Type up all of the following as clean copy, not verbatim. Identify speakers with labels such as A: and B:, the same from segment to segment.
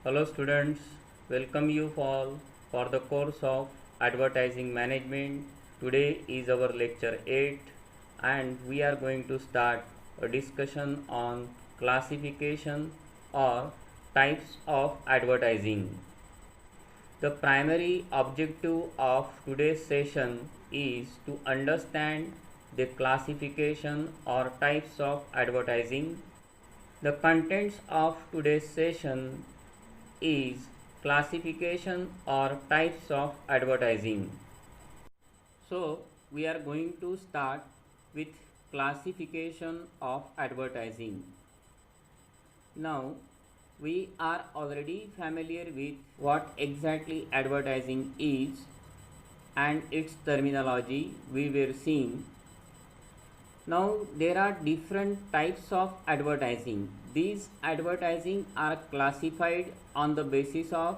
A: Hello students, welcome you all for the course of Advertising Management. Today is our lecture 8 and we are going to start a discussion on classification or types of advertising. The primary objective of today's session is to understand the classification or types of advertising. The contents of today's session is classification or types of advertising. So we are going to start with classification of advertising. Now we are already familiar with what exactly advertising is and its terminology we were seeing. Now there are different types of advertising. These advertising are classified on the basis of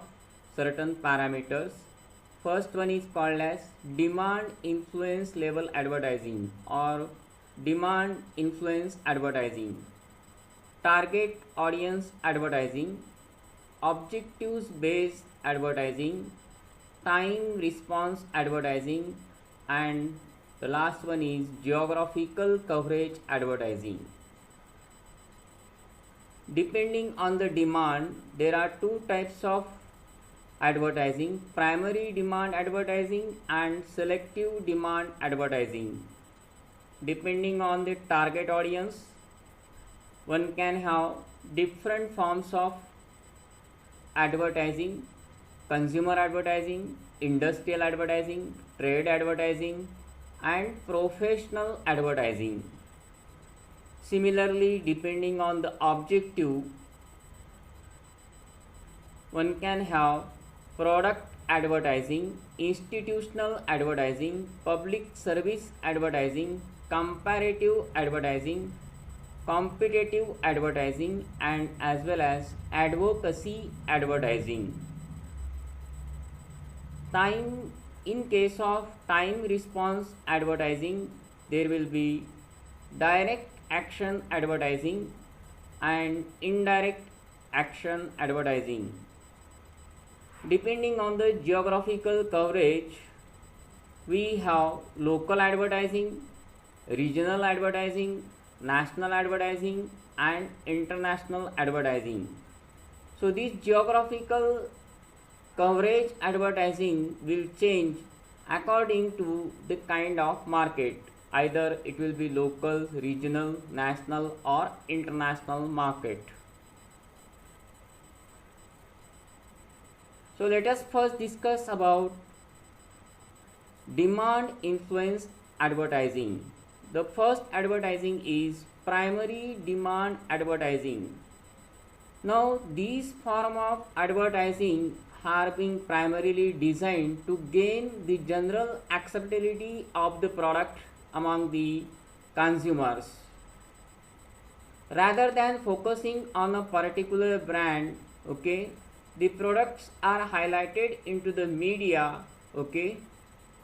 A: certain parameters. First one is called as demand influence level advertising or demand influence advertising, target audience advertising, objectives based advertising, time response advertising, and the last one is geographical coverage advertising. Depending on the demand, there are two types of advertising: primary demand advertising and selective demand advertising. Depending on the target audience, one can have different forms of advertising: consumer advertising, industrial advertising, trade advertising, and professional advertising. Similarly, depending on the objective, one can have product advertising, institutional advertising, public service advertising, comparative advertising, competitive advertising, and as well as advocacy advertising. In case of time response advertising, there will be direct action advertising and indirect action advertising. Depending on the geographical coverage, we have local advertising, regional advertising, national advertising, and international advertising. So this geographical coverage advertising will change according to the kind of market. Either it will be local, regional, national, or international market. So let us first discuss about demand influence advertising. The first advertising is primary demand advertising. Now these form of advertising are being primarily designed to gain the general acceptability of the product among the consumers. Rather than focusing on a particular brand, the products are highlighted into the media,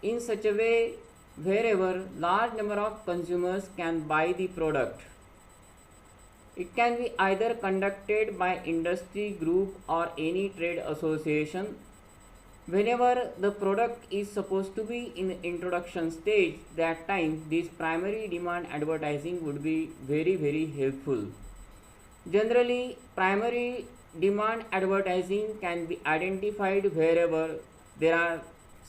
A: in such a way wherever large number of consumers can buy the product. It can be either conducted by industry group or any trade association. Whenever the product is supposed to be in the introduction stage, that time this primary demand advertising would be very helpful. Generally, primary demand advertising can be identified wherever there are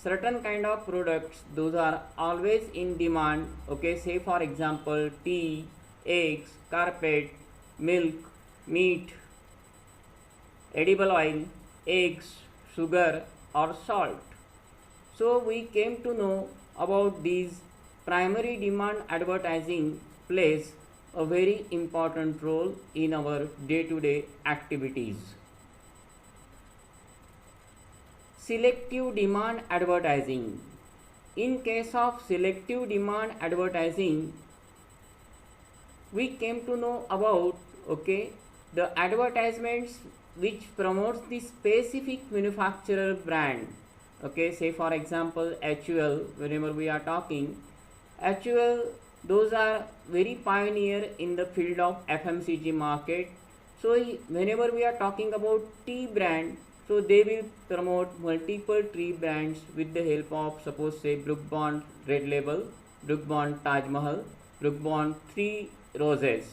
A: certain kind of products, those are always in demand. Say for example tea, eggs, carpet, milk, meat, edible oil, eggs, sugar, or salt. So we came to know about these primary demand advertising plays a very important role in our day-to-day activities. Selective demand advertising. In case of selective demand advertising, we came to know about the advertisements which promotes the specific manufacturer brand. Say for example HUL. Whenever we are talking HUL, those are very pioneer in the field of FMCG market. So whenever we are talking about tea brand, so they will promote multiple tea brands with the help of, suppose say, Brook Bond Red Label, Brook Bond Taj Mahal, Brook Bond Three Roses.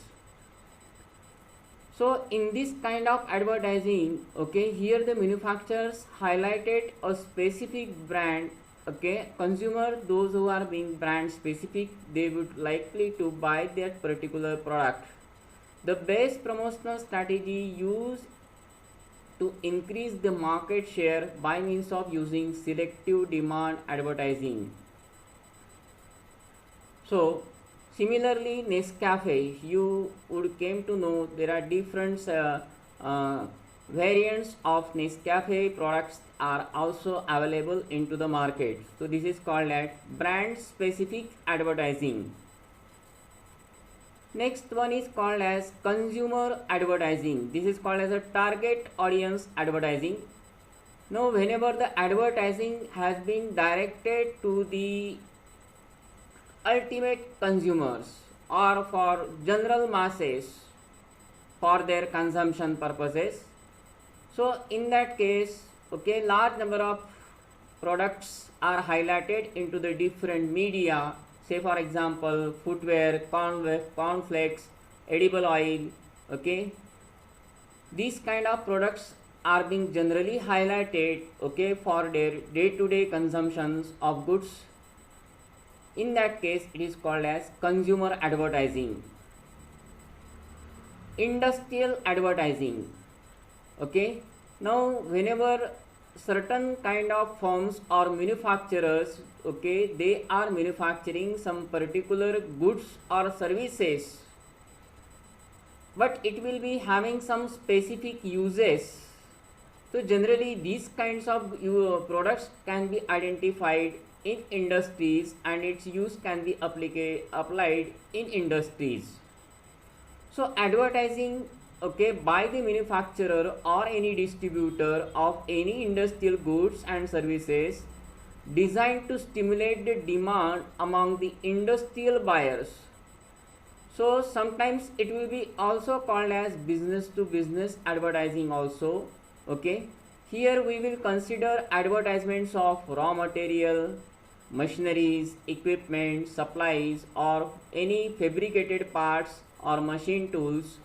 A: So in this kind of advertising, okay, here the manufacturers highlighted a specific brand. Okay, consumer, those who are being brand specific, they would likely to buy that particular product. The best promotional strategy used to increase the market share by means of using selective demand advertising. So similarly, Nescafe, you would came to know there are different variants of Nescafe products are also available into the market. So this is called as brand specific advertising. Next one is called as consumer advertising. This is called as a target audience advertising. Now whenever the advertising has been directed to the ultimate consumers or for general masses for their consumption purposes, so in that case, okay, large number of products are highlighted into the different media. Say for example, footwear, cornflakes, edible oil. Okay, these kind of products are being generally highlighted, okay, for their day-to-day consumptions of goods. In that case, it is called as consumer advertising. Industrial advertising. Okay, now whenever certain kind of firms or manufacturers, okay, they are manufacturing some particular goods or services, but it will be having some specific uses. So generally these kinds of products can be identified in industries and its use can be applied in industries. So advertising, okay, by the manufacturer or any distributor of any industrial goods and services designed to stimulate the demand among the industrial buyers. So sometimes it will be also called as business to business advertising also. Okay, here we will consider advertisements of raw material, machineries, equipment, supplies, or any fabricated parts or machine tools.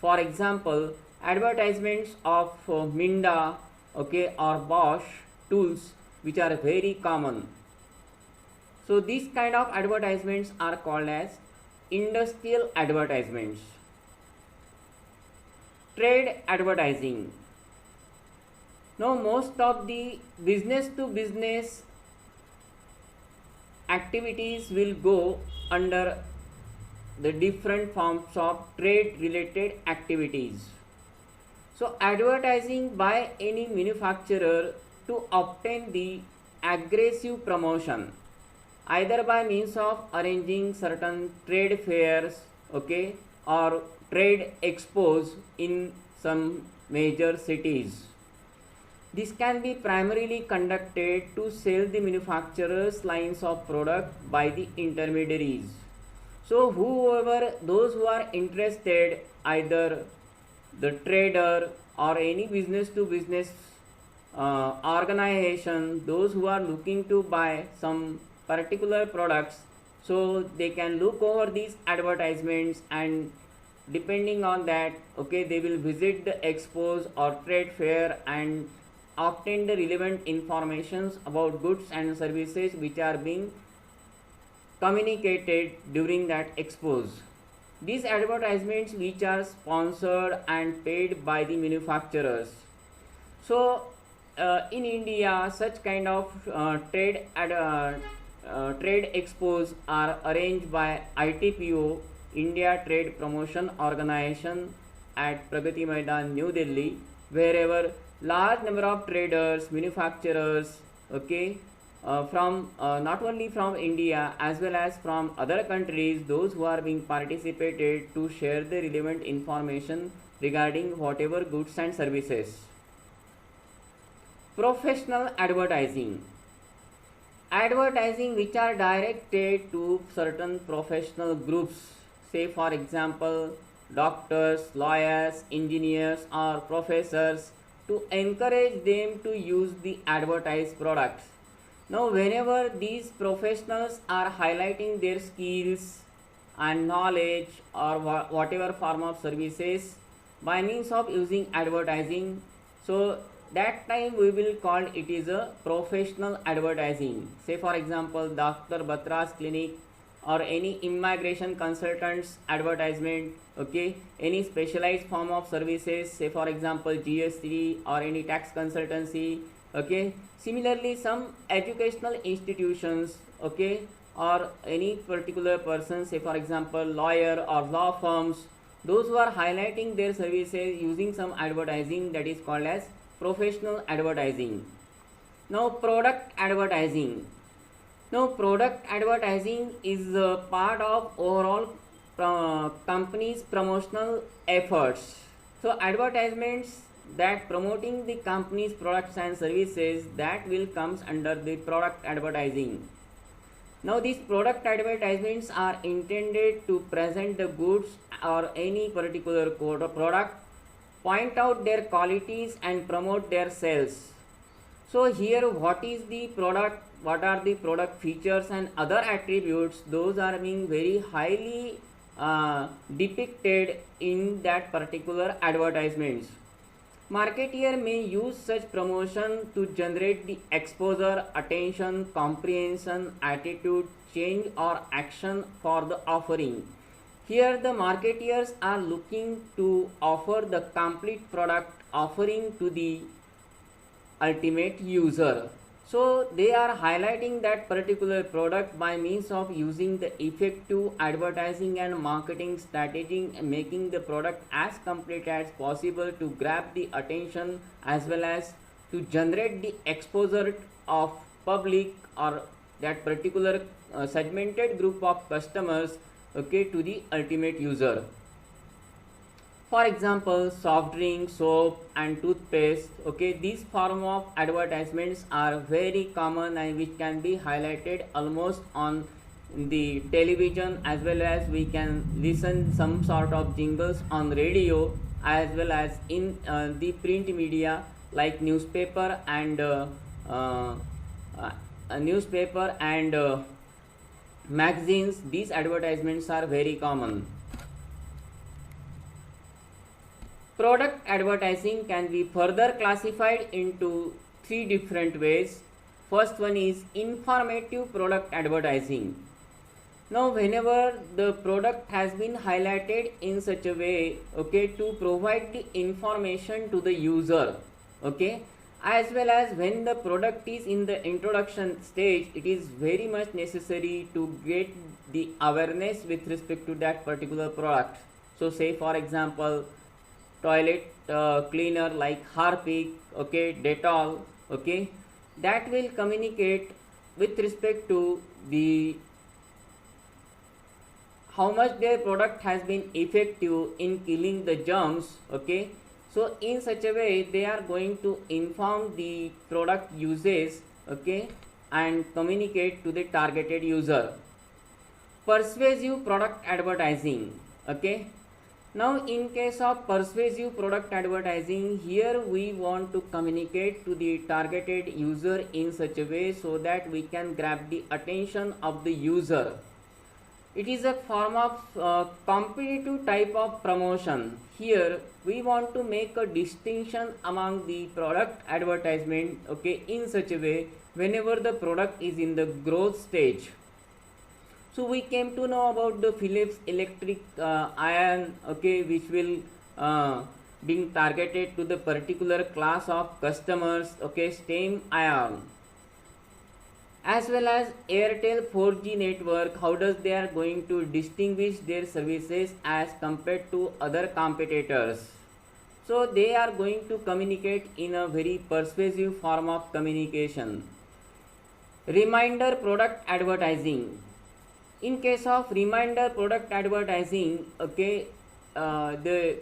A: For example, advertisements of Minda, okay, or Bosch tools, which are very common. So these kind of advertisements are called as industrial advertisements. Trade advertising. Now most of the business to business activities will go under the different forms of trade related activities. So advertising by any manufacturer to obtain the aggressive promotion, either by means of arranging certain trade fairs, okay, or trade expos in some major cities. This can be primarily conducted to sell the manufacturer's lines of product by the intermediaries. So whoever, those who are interested, either the trader or any business to business organization, those who are looking to buy some particular products, so they can look over these advertisements, and depending on that, okay, they will visit the expos or trade fair and obtain the relevant informations about goods and services which are being communicated during that expos. These advertisements which are sponsored and paid by the manufacturers. So in India, such kind of trade expos are arranged by ITPO, India Trade Promotion Organization, at Pragati Maidan, New Delhi, wherever large number of traders, manufacturers, okay, from not only from India as well as from other countries, those who are being participated to share the relevant information regarding whatever goods and services. Professional advertising. Advertising which are directed to certain professional groups, say for example doctors, lawyers, engineers, or professors to encourage them to use the advertised products. Now, whenever these professionals are highlighting their skills and knowledge or whatever form of services by means of using advertising, so that time we will call it is a professional advertising. Say for example, Dr. Batra's clinic or any immigration consultants advertisement, okay, any specialized form of services, say for example GST or any tax consultancy, okay. Similarly, some educational institutions, okay, or any particular person, say for example lawyer or law firms, those who are highlighting their services using some advertising, that is called as professional advertising. Now product advertising. Now product advertising is a part of overall company's promotional efforts. So advertisements that promoting the company's products and services, that will comes under the product advertising. Now these product advertisements are intended to present the goods or any particular product, point out their qualities and promote their sales. So here what is the product, what are the product features and other attributes, those are being very highly depicted in that particular advertisements. Marketeer may use such promotion to generate the exposure, attention, comprehension, attitude, change or action for the offering. Here the marketeers are looking to offer the complete product offering to the ultimate user. So they are highlighting that particular product by means of using the effective advertising and marketing strategy, making the product as complete as possible to grab the attention as well as to generate the exposure of public or that particular segmented group of customers, okay, to the ultimate user. For example, soft drink, soap and toothpaste, okay, these form of advertisements are very common and which can be highlighted almost on the television, as well as we can listen some sort of jingles on radio, as well as in the print media like newspaper and magazines. These advertisements are very common. Product advertising can be further classified into three different ways. First one is informative product advertising. Now whenever the product has been highlighted in such a way, okay, to provide the information to the user, okay, as well as when the product is in the introduction stage, it is very much necessary to get the awareness with respect to that particular product. So say for example, toilet cleaner like Harpic, okay, Dettol, okay, that will communicate with respect to the how much their product has been effective in killing the germs, okay. So in such a way they are going to inform the product uses, okay, and communicate to the targeted user. Persuasive product advertising, okay. Now in case of persuasive product advertising, here we want to communicate to the targeted user in such a way so that we can grab the attention of the user. It is a form of competitive type of promotion. Here we want to make a distinction among the product advertisement, okay, in such a way whenever the product is in the growth stage. So we came to know about the Philips electric iron, okay, which will being targeted to the particular class of customers, okay, STEM iron, as well as Airtel 4G network. How does they are going to distinguish their services as compared to other competitors? So they are going to communicate in a very persuasive form of communication. Reminder product advertising. In case of reminder product advertising, okay, the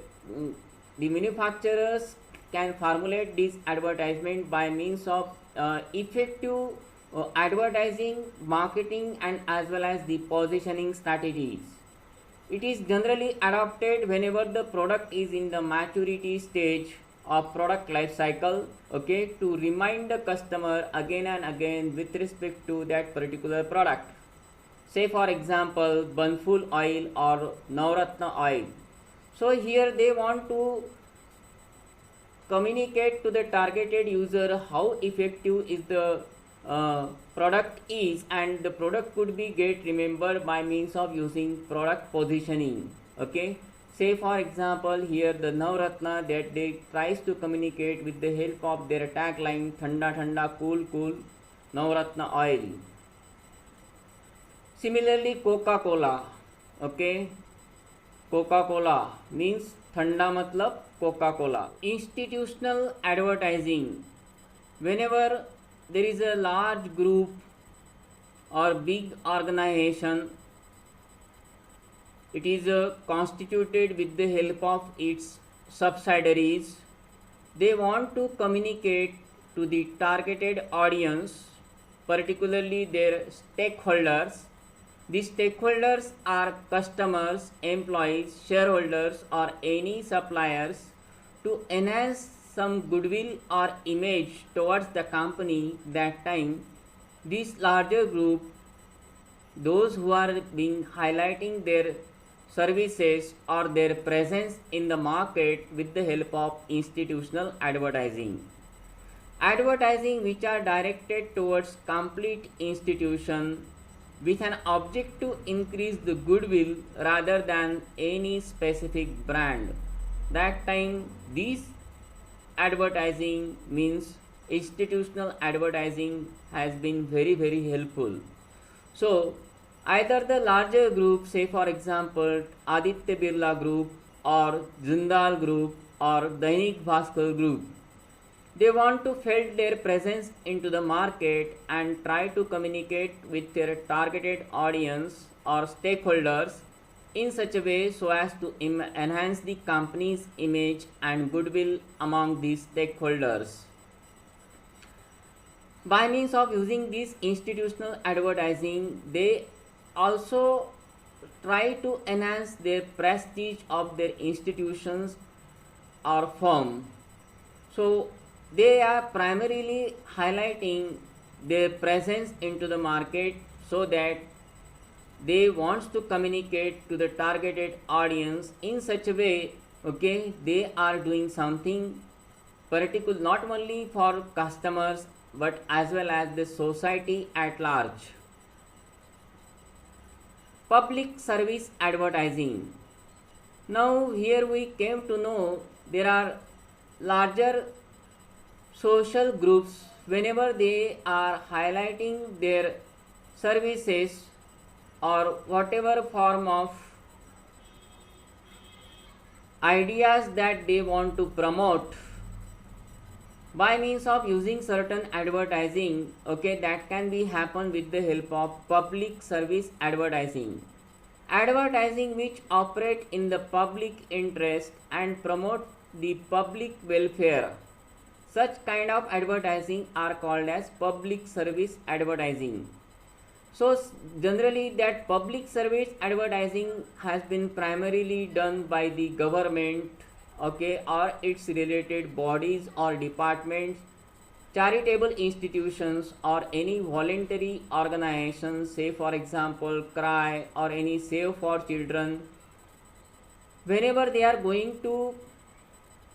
A: manufacturers can formulate this advertisement by means of effective advertising, marketing and as well as the positioning strategies. It is generally adopted whenever the product is in the maturity stage of product life cycle, okay, to remind the customer again and again with respect to that particular product. Say for example Banful oil or Navratna oil. So here they want to communicate to the targeted user how effective is the product is, and the product could be get remembered by means of using product positioning. Okay, say for example here the Navratna that they tries to communicate with the help of their tagline Thanda Thanda Cool Cool Navratna oil. Similarly Coca-Cola, okay, Coca-Cola means thanda matlab Coca-Cola. Institutional advertising. Whenever there is a large group or big organization, it is constituted with the help of its subsidiaries. They want to communicate to the targeted audience, particularly their stakeholders. These stakeholders are customers, employees, shareholders, or any suppliers, to enhance some goodwill or image towards the company. That time, this larger group, those who are being highlighting their services or their presence in the market with the help of institutional advertising. Advertising which are directed towards complete institution with an object to increase the goodwill rather than any specific brand. That time this advertising means institutional advertising has been very helpful. So either the larger group, say for example Aditya Birla Group or Jindal Group or Dainik Bhaskar Group, they want to build their presence into the market and try to communicate with their targeted audience or stakeholders in such a way so as to enhance the company's image and goodwill among these stakeholders. By means of using this institutional advertising, they also try to enhance their prestige of their institutions or firm. So they are primarily highlighting their presence into the market so that they wants to communicate to the targeted audience in such a way, okay, they are doing something particular not only for customers but as well as the society at large. Public service advertising. Now here we came to know there are larger social groups, whenever they are highlighting their services or whatever form of ideas that they want to promote by means of using certain advertising, okay, that can be happen with the help of public service advertising. Advertising which operate in the public interest and promote the public welfare. Such kind of advertising are called as public service advertising. So generally that public service advertising has been primarily done by the government, okay, or its related bodies or departments, charitable institutions or any voluntary organizations, say for example CRY or any Save for Children. Whenever they are going to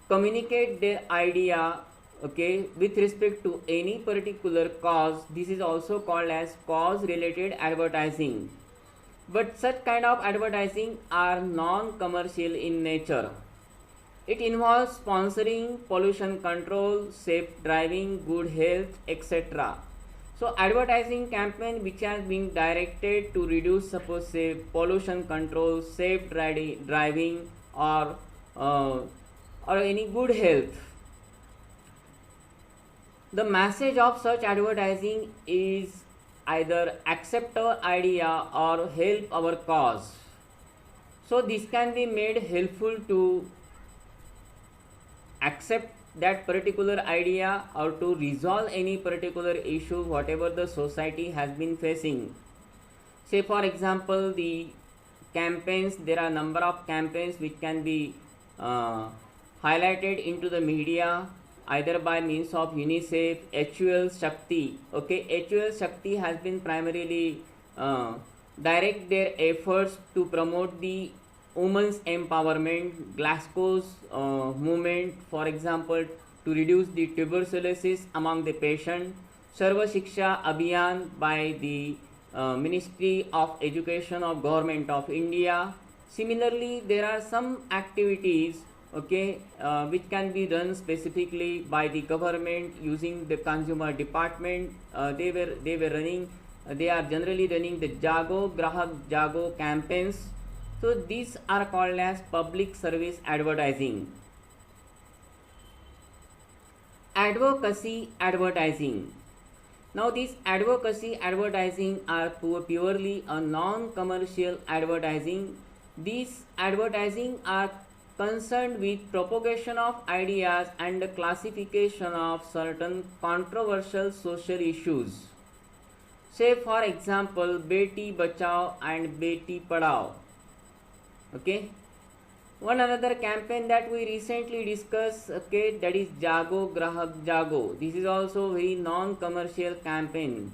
A: communicate their idea, okay, with respect to any particular cause, this is also called as cause related advertising. But such kind of advertising are non-commercial in nature. It involves sponsoring pollution control, safe driving, good health, etc. So advertising campaign which has been directed to reduce, suppose say pollution control, safe driving or any good health. The message of such advertising is either accept our idea or help our cause. So this can be made helpful to accept that particular idea or to resolve any particular issue whatever the society has been facing. Say for example the campaigns. There are number of campaigns which can be highlighted into the media either by means of UNICEF, HUL Shakti. Okay, HUL Shakti has been primarily direct their efforts to promote the women's empowerment. Glasgow's movement, for example, to reduce the tuberculosis among the patient. Sarva Shiksha Abhiyan by the Ministry of Education of Government of India. Similarly, there are some activities, okay, which can be done specifically by the government using the consumer department. They were running. They are generally running the Jago Grahak Jago campaigns. So these are called as public service advertising. Advocacy advertising. Now these advocacy advertising are purely a non-commercial advertising. These advertising are concerned with propagation of ideas and the classification of certain controversial social issues. Say for example, Beti Bachao and Beti Padhao. Okay. One another campaign that we recently discussed, okay, that is Jago Grahak Jago. This is also very non-commercial campaign.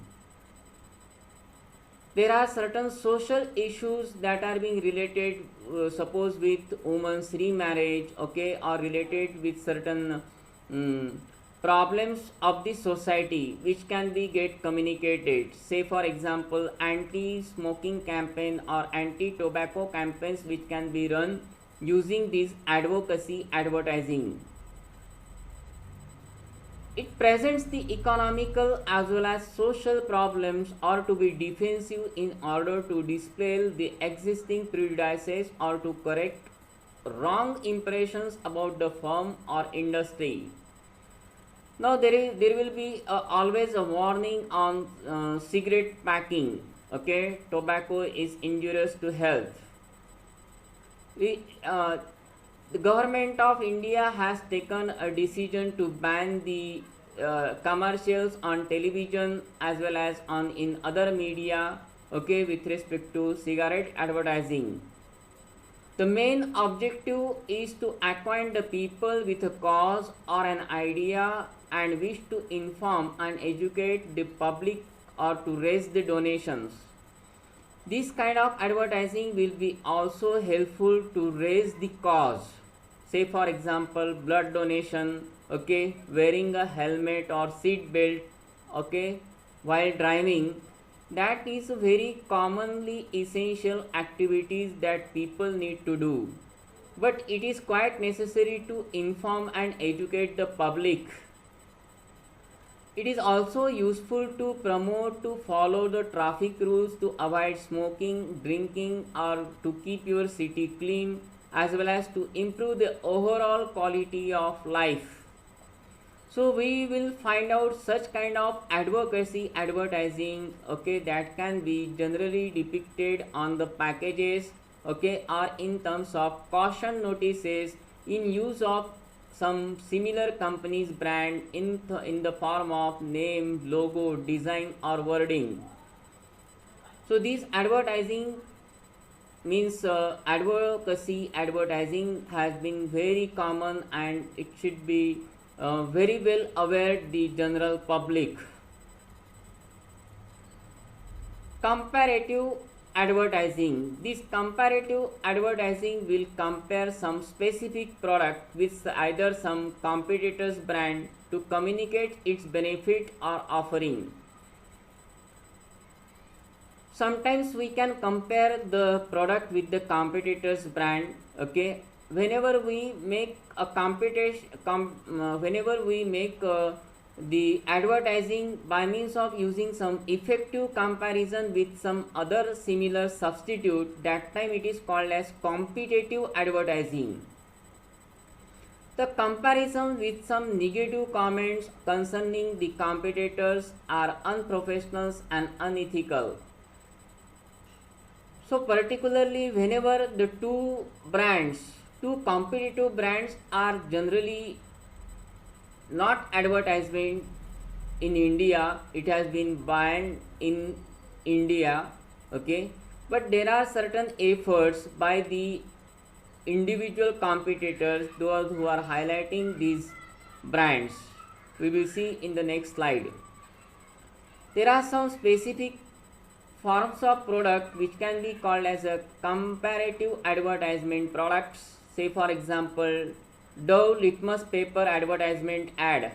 A: There are certain social issues that are being related, suppose with women's remarriage, okay, or related with certain problems of the society which can be get communicated. Say for example, anti-smoking campaign or anti-tobacco campaigns which can be run using this advocacy advertising. It presents the economical as well as social problems or to be defensive in order to dispel the existing prejudices or to correct wrong impressions about the firm or industry. Now there will be always a warning on cigarette packing. Okay, tobacco is injurious to health. The government of India has taken a decision to ban the commercials on television as well as on in other media, okay, with respect to cigarette advertising. The main objective is to acquaint the people with a cause or an idea and wish to inform and educate the public or to raise the donations. This kind of advertising will be also helpful to raise the cause. Say for example, blood donation, okay, wearing a helmet or seat belt, okay, while driving. That is very commonly essential activities that people need to do. But it is quite necessary to inform and educate the public. It is also useful to promote to follow the traffic rules to avoid smoking, drinking or to keep your city clean as well as to improve the overall quality of life. So we will find out such kind of advocacy advertising, okay, that can be generally depicted on the packages, okay, or in terms of caution notices in use of some similar company's brand in the form of name, logo, design or wording. So these advertising means advocacy advertising has been very common and it should be very well aware the general public. Comparative advertising. This comparative advertising will compare some specific product with either some competitor's brand to communicate its benefit or offering. Sometimes we can compare the product with the competitor's brand, okay. Whenever we make a the advertising by means of using some effective comparison with some other similar substitute, that time it is called as competitive advertising. The comparison with some negative comments concerning the competitors are unprofessional and unethical. So particularly whenever the two competitive brands are generally not advertisement in India, it has been banned in India, okay. but there are certain efforts by the individual competitors, those who are highlighting these brands. We will see in the next slide. There are some specific forms of product which can be called as a comparative advertisement products. Say for example, Dove litmus paper advertisement ad.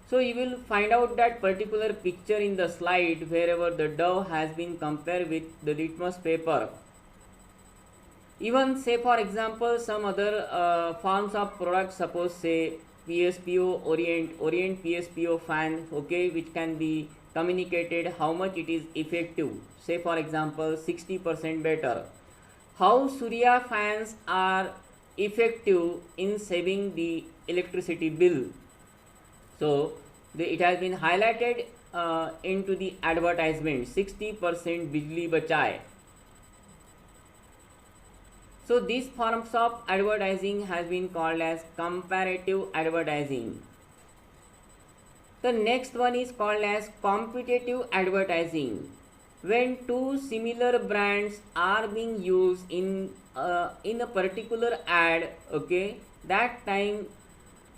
A: So you will find out that particular picture in the slide wherever the Dove has been compared with the litmus paper. Even say for example some other forms of products, suppose say PSPO Orient PSPO fan, okay, which can be communicated how much it is effective. Say for example 60% better. How Surya fans are effective in saving the electricity bill. So it has been highlighted into the advertisement, 60% bijli bachai. So these forms of advertising has been called as comparative advertising. The next one is called as competitive advertising. When two similar brands are being used in a particular ad, okay, that time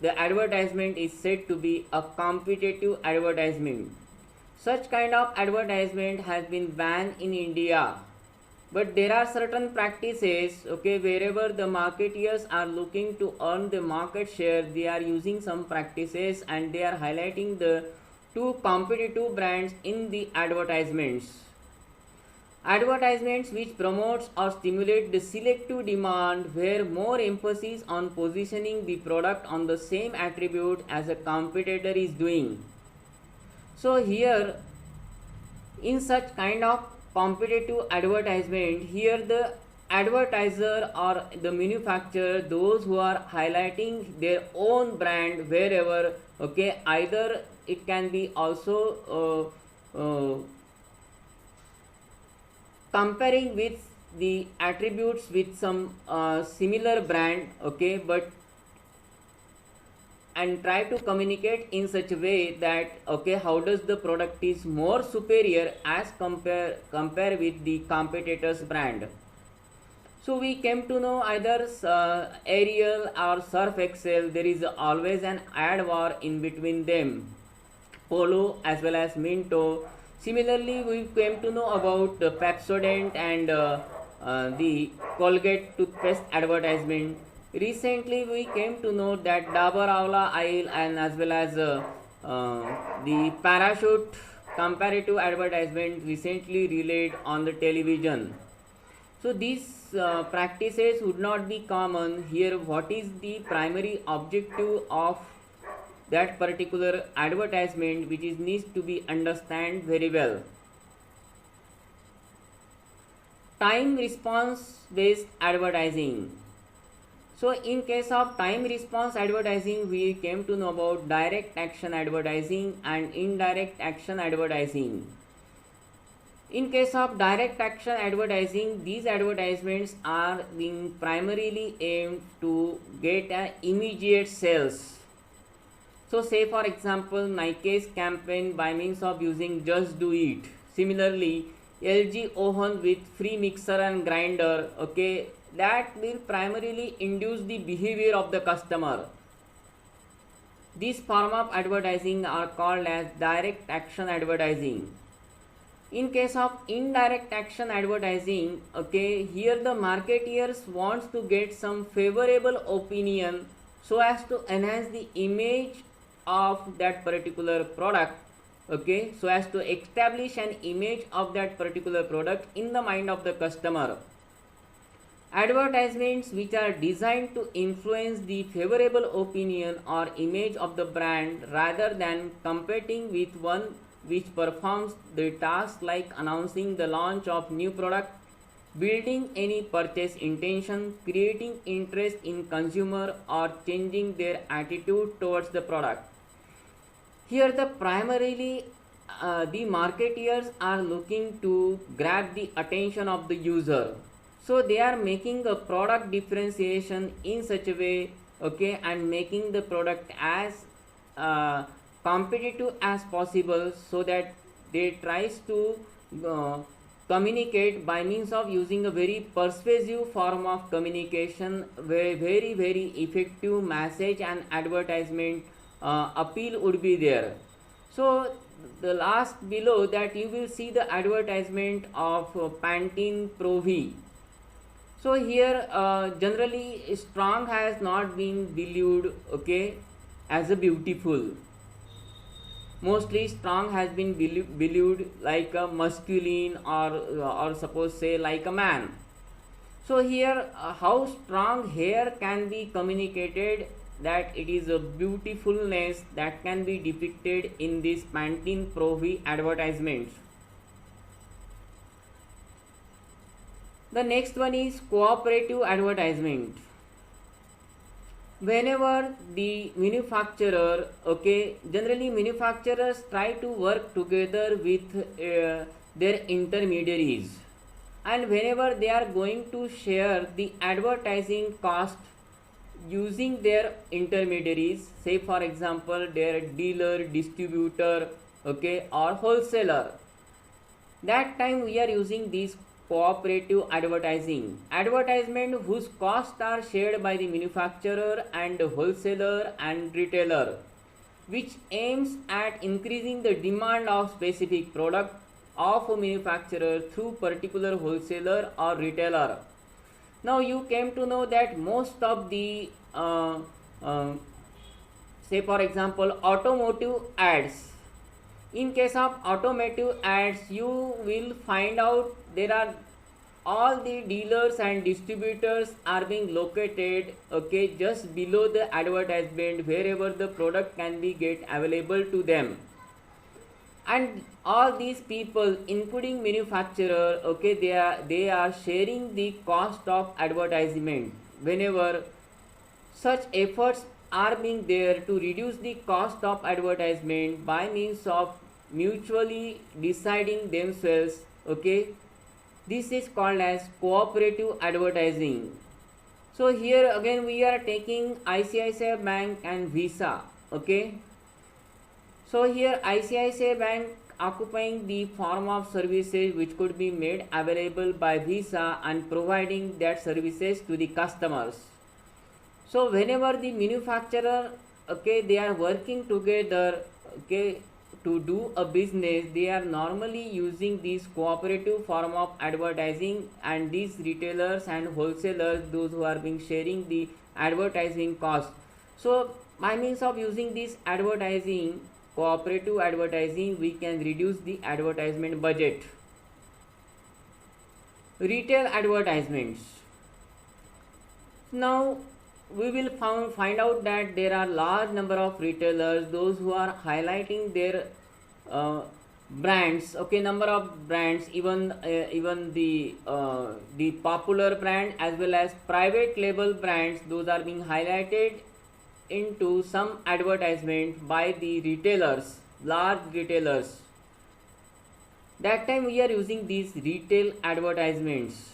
A: the advertisement is said to be a competitive advertisement. Such kind of advertisement has been banned in India, but there are certain practices, okay, wherever the marketeers are looking to earn the market share, they are using some practices and they are highlighting the two competitive brands in the advertisements. Advertisements which promotes or stimulate the selective demand, where more emphasis on positioning the product on the same attribute as a competitor is doing. So here in such kind of competitive advertisement, here the advertiser or the manufacturer, those who are highlighting their own brand wherever, okay, either it can be also comparing with the attributes with some similar brand, okay, but and try to communicate in such a way that, okay, how does the product is more superior as compare with the competitor's brand. So we came to know either Ariel or Surf Excel, there is always an ad war in between them. Polo as well as Minto. Similarly, we came to know about the Pepsodent and the Colgate toothpaste advertisement. Recently, we came to know that Dabur Amla oil and as well as the Parachute comparative advertisement recently relayed on the television. So these practices would not be common here. What is the primary objective of that particular advertisement, which is needs to be understand very well. Time response based advertising. So in case of time response advertising, we came to know about direct action advertising and indirect action advertising. In case of direct action advertising, these advertisements are being primarily aimed to get an immediate sales. So say for example Nike's campaign by means of using Just Do It. Similarly LG oven with free mixer and grinder, okay, that will primarily induce the behavior of the customer. These form of advertising are called as direct action advertising. In case of indirect action advertising, okay, here the marketeers wants to get some favorable opinion so as to enhance the image of that particular product, okay, so as to establish an image of that particular product in the mind of the customer. Advertisements which are designed to influence the favorable opinion or image of the brand rather than competing with one which performs the task like announcing the launch of new product, building any purchase intention, creating interest in consumer, or changing their attitude towards the product. Here the primarily the marketeers are looking to grab the attention of the user. So they are making a product differentiation in such a way, okay, and making the product as competitive as possible, so that they tries to communicate by means of using a very persuasive form of communication, very very effective message and advertisement appeal would be there. So the last below that you will see the advertisement of Pantene Pro V. So here generally strong has not been believed, okay, as a beautiful. Mostly strong has been believed like a masculine, or suppose say like a man. So here how strong hair can be communicated, that it is a beautifulness that can be depicted in this Pantene Pro V advertisement. The next one is cooperative advertisement. Whenever the manufacturer, okay, generally manufacturers try to work together with their intermediaries, and whenever they are going to share the advertising cost using their intermediaries, say for example their dealer, distributor, okay, or wholesaler, that time we are using these cooperative advertisement whose costs are shared by the manufacturer and wholesaler and retailer, which aims at increasing the demand of specific product of a manufacturer through particular wholesaler or retailer. Now you came to know that most of the say for example automotive ads, in case of automotive ads you will find out there are all the dealers and distributors are being located, okay, just below the advertisement wherever the product can be get available to them. And all these people including manufacturer, okay, they are sharing the cost of advertisement. Whenever such efforts are being there to reduce the cost of advertisement by means of mutually deciding themselves, okay, this is called as cooperative advertising. So here again we are taking ICICI Bank and Visa, okay. So here ICICI Bank occupying the form of services which could be made available by Visa and providing that services to the customers. So whenever the manufacturer, okay, they are working together, okay, to do a business, they are normally using this cooperative form of advertising, and these retailers and wholesalers, those who are being sharing the advertising cost. So by means of using this advertising, cooperative advertising, we can reduce the advertisement budget. Retail advertisements. Now we will find out that there are large number of retailers, those who are highlighting their brands, okay, number of brands, even the popular brand as well as private label brands, those are being highlighted into some advertisement by the retailers, large retailers. That time we are using these retail advertisements.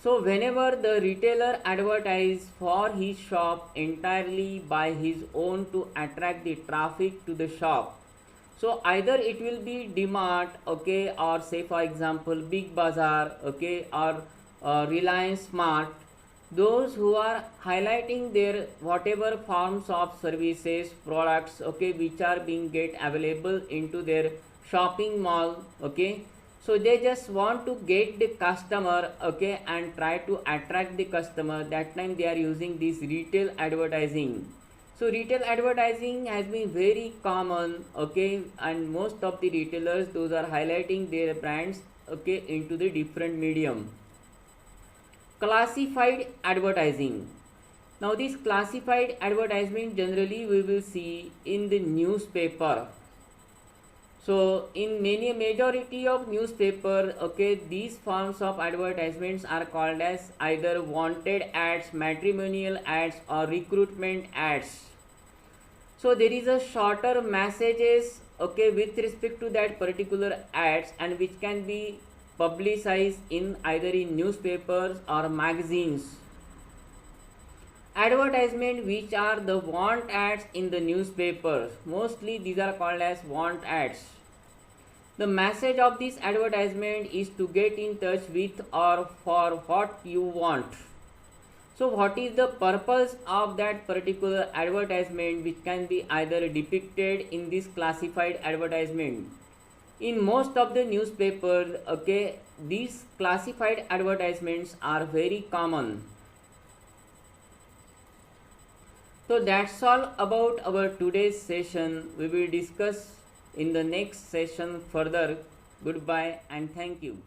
A: So whenever the retailer advertise for his shop entirely by his own to attract the traffic to the shop, so either it will be DMart, okay, or say for example Big Bazaar, okay, or Reliance Smart, those who are highlighting their whatever forms of services, products, okay, which are being get available into their shopping mall, okay. So they just want to get the customer, okay, and try to attract the customer. That time they are using this retail advertising. So retail advertising has been very common, okay, and most of the retailers, those are highlighting their brands, okay, into the different medium. Classified advertising. Now this classified advertisement generally we will see in the newspaper. So in majority of newspaper, okay, these forms of advertisements are called as either wanted ads, matrimonial ads, or recruitment ads. So there is a shorter messages, okay, with respect to that particular ads, and which can be publicized in either in newspapers or magazines. Advertisement which are the want ads in the newspapers, mostly these are called as want ads. The message of this advertisement is to get in touch with or for what you want. So what is the purpose of that particular advertisement, which can be either depicted in this classified advertisement? In most of the newspapers, okay, these classified advertisements are very common. So that's all about our today's session. We will discuss in the next session further. Goodbye and thank you.